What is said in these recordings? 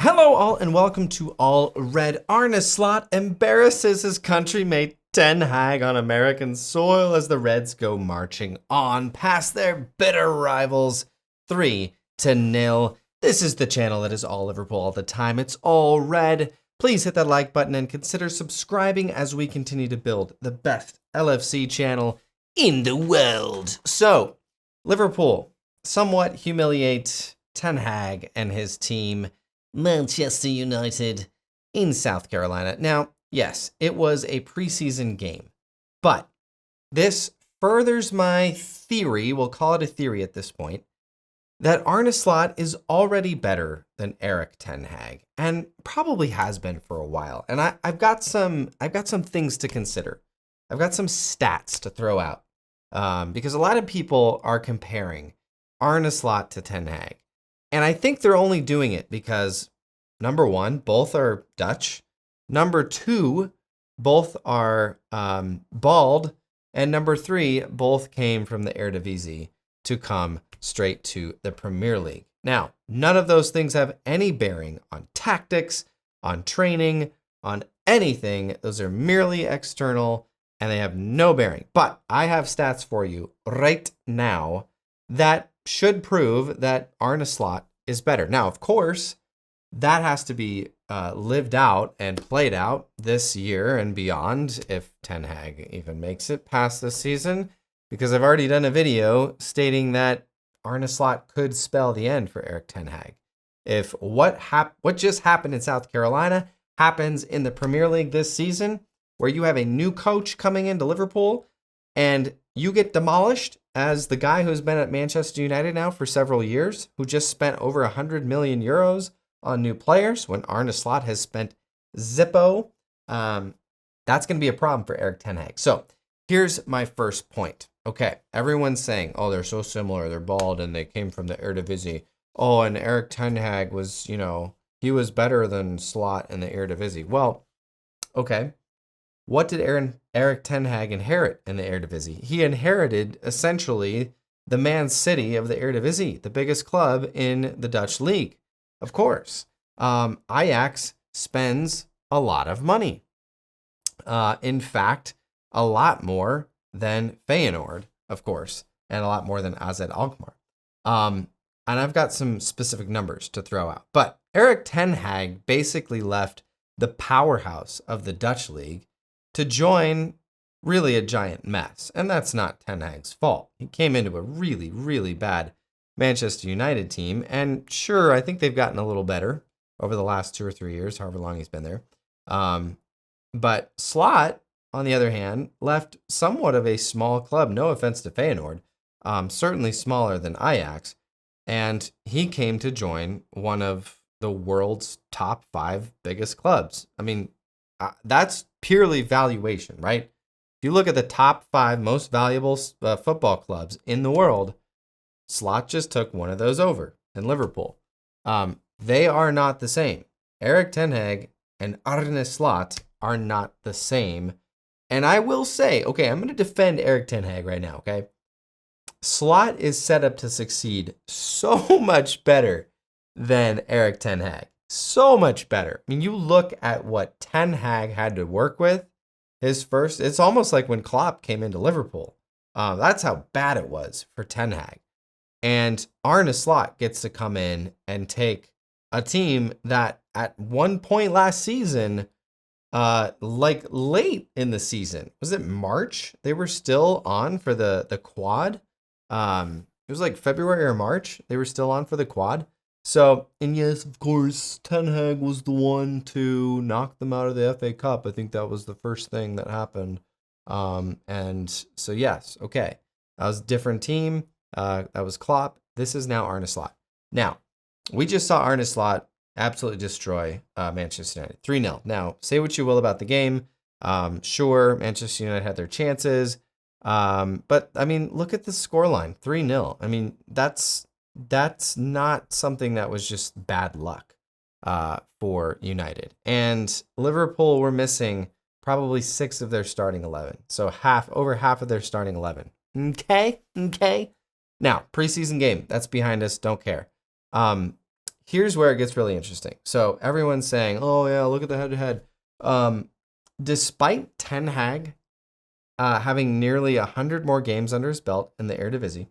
Hello all and welcome to All Red. Arne Slot embarrasses his countrymate Ten Hag on American soil as the Reds go marching on past their bitter rivals 3-0. This is the channel that is all Liverpool all the time. It's All Red. Please hit that like button and consider subscribing as we continue to build the best LFC channel in the world. So, Liverpool somewhat humiliate Ten Hag and his team, Manchester United, in South Carolina. Now, yes, it was a preseason game, but this furthers my theory, we'll call it a theory at this point, that Arne Slot is already better than Erik Ten Hag, and probably has been for a while. And I've got some things to consider. I've got some stats to throw out, because a lot of people are comparing Arne Slot to Ten Hag. And I think they're only doing it because, number one, both are Dutch. Number two, both are bald. And number three, both came from the Eredivisie to come straight to the Premier League. Now, none of those things have any bearing on tactics, on training, on anything. Those are merely external and they have no bearing. But I have stats for you right now that should prove that Arne Slot is better. Now, of course, that has to be lived out and played out this year and beyond if Ten Hag even makes it past this season, because I've already done a video stating that Arne Slot could spell the end for Erik Ten Hag. If what just happened in South Carolina happens in the Premier League this season, where you have a new coach coming into Liverpool and you get demolished as the guy who's been at Manchester United now for several years, who just spent over 100 million euros on new players when Arne Slot has spent Zippo, that's going to be a problem for Erik Ten Hag. So here's my first point. Okay, everyone's saying, oh, they're so similar. They're bald and they came from the Eredivisie. Oh, and Erik Ten Hag was, he was better than Slot in the Eredivisie. Well, okay. What did Erik Ten Hag inherit in the Eredivisie? He inherited essentially the Man City of the Eredivisie, the biggest club in the Dutch league. Of course, Ajax spends a lot of money. In fact, a lot more than Feyenoord, of course, and a lot more than AZ Alkmaar. And I've got some specific numbers to throw out. But Erik Ten Hag basically left the powerhouse of the Dutch league to join really a giant mess. And that's not Ten Hag's fault. He came into a really, really bad Manchester United team. And sure, I think they've gotten a little better over the last 2 or 3 years, however long he's been there. But Slot, on the other hand, left somewhat of a small club, no offense to Feyenoord, certainly smaller than Ajax. And he came to join one of the world's top 5 biggest clubs. I mean, that's purely valuation, right? If you look at the top 5 most valuable football clubs in the world, Slot just took one of those over in Liverpool. They are not the same. Erik Ten Hag and Arne Slot are not the same. And I will say, okay, I'm going to defend Erik Ten Hag right now, okay? Slot is set up to succeed so much better than Erik Ten Hag. So much better. I mean, you look at what Ten Hag had to work with it's almost like when Klopp came into Liverpool. That's how bad it was for Ten Hag. And Arne Slot gets to come in and take a team that at one point last season, like late in the season, was it March? They were still on for the quad. It was like February or March. They were still on for the quad. So, and yes, of course, Ten Hag was the one to knock them out of the FA Cup. I think that was the first thing that happened. And so, yes, okay. That was a different team. That was Klopp. This is now Arne Slot. Now, we just saw Arne Slot absolutely destroy Manchester United. 3-0. Now, say what you will about the game. Sure, Manchester United had their chances. But, I mean, look at the scoreline. 3-0. I mean, that's not something that was just bad luck for United. And Liverpool were missing probably 6 of their starting 11. So over half of their starting 11. Okay. Now, preseason game, that's behind us. Don't care. here's where it gets really interesting. So everyone's saying, oh, yeah, look at the head-to-head. Despite Ten Hag having nearly 100 more games under his belt in the Eredivisie,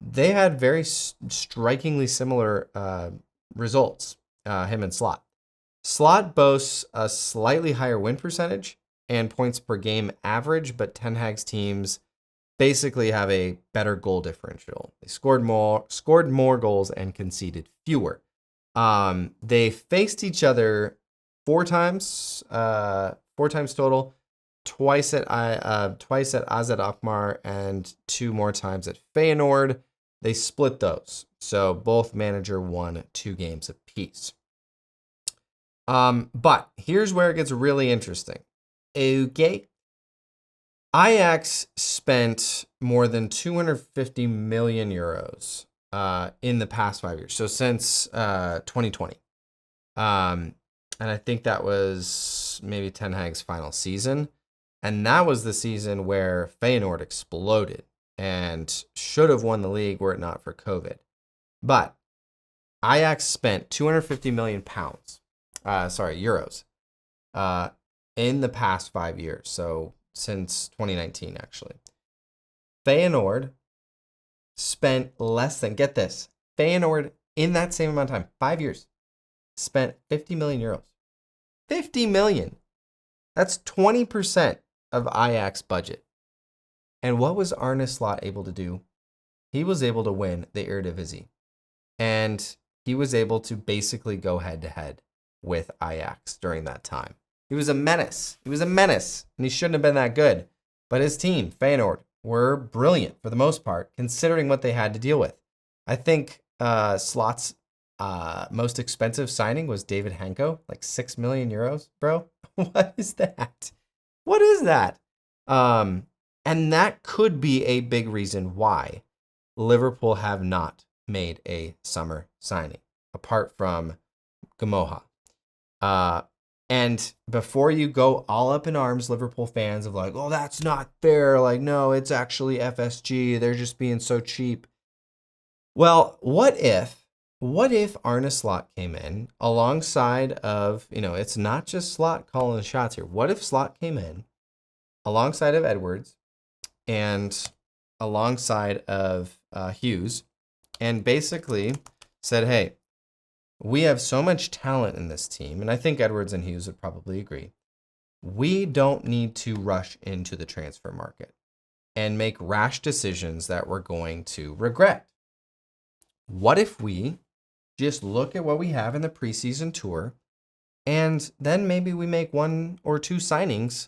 they had very strikingly similar results, him and Slot. Slot boasts a slightly higher win percentage and points per game average, but Ten Hag's teams basically have a better goal differential. They scored more goals and conceded fewer. They faced each other four times total, twice at AZ Alkmaar and 2 more times at Feyenoord. They split those, so both manager won 2 games apiece. But here's where it gets really interesting. Okay. Ajax spent more than 250 million euros in the past 5 years. So since 2020. And I think that was maybe Ten Hag's final season. And that was the season where Feyenoord exploded and should have won the league were it not for COVID. But Ajax spent 250 million euros in the past 5 years. So since 2019, actually. Feyenoord spent less than, get this, Feyenoord in that same amount of time, 5 years, spent 50 million euros. 50 million. That's 20% of Ajax budget. And what was Arne Slot able to do? He was able to win the Eredivisie. And he was able to basically go head-to-head with Ajax during that time. He was a menace. And he shouldn't have been that good. But his team, Feyenoord, were brilliant for the most part, considering what they had to deal with. I think Slot's most expensive signing was David Hanko, like 6 million euros, bro. What is that? What is that? And that could be a big reason why Liverpool have not made a summer signing, apart from Gamoha. And before you go all up in arms, Liverpool fans, of like, oh, that's not fair. Like, no, it's actually FSG. They're just being so cheap. Well, what if Arne Slot came in alongside of, it's not just Slot calling the shots here. What if Slot came in alongside of Edwards and alongside of Hughes and basically said, hey, we have so much talent in this team, and I think Edwards and Hughes would probably agree. We don't need to rush into the transfer market and make rash decisions that we're going to regret. What if we just look at what we have in the preseason tour, and then maybe we make 1 or 2 signings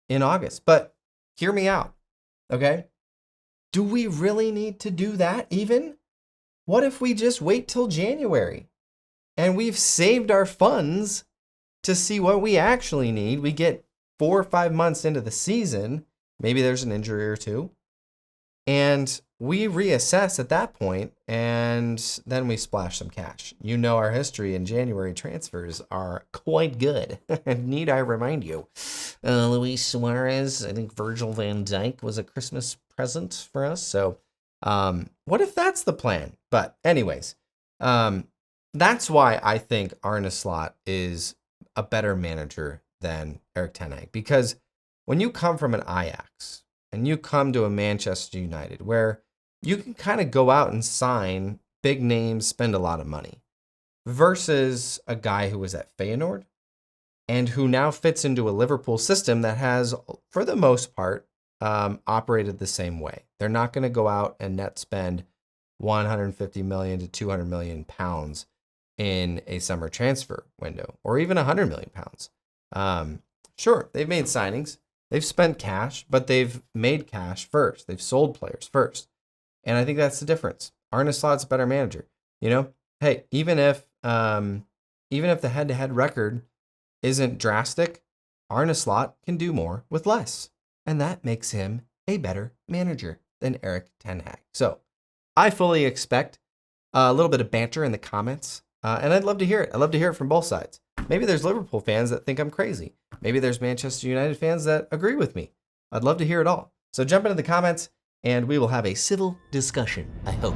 in August? But hear me out, okay? Do we really need to do that even? What if we just wait till January? And we've saved our funds to see what we actually need. We get 4 or 5 months into the season. Maybe there's an injury or 2. And we reassess at that point, and then we splash some cash. You know our history in January transfers are quite good. Need I remind you? Luis Suarez, I think Virgil van Dijk was a Christmas present for us. So what if that's the plan? But anyways, that's why I think Arne Slot is a better manager than Erik Ten Hag. Because when you come from an Ajax and you come to a Manchester United where you can kind of go out and sign big names, spend a lot of money, versus a guy who was at Feyenoord and who now fits into a Liverpool system that has, for the most part, operated the same way. They're not going to go out and net spend 150 million to 200 million pounds in a summer transfer window, or even 100 million pounds. Sure, they've made signings, they've spent cash, but they've made cash first. They've sold players first. And I think that's the difference. Arne Slot's a better manager. Hey, even if the head-to-head record isn't drastic, Arne Slot can do more with less. And that makes him a better manager than Erik Ten Hag. So I fully expect a little bit of banter in the comments. And I'd love to hear it. I'd love to hear it from both sides. Maybe there's Liverpool fans that think I'm crazy. Maybe there's Manchester United fans that agree with me. I'd love to hear it all. So jump into the comments and we will have a civil discussion, I hope.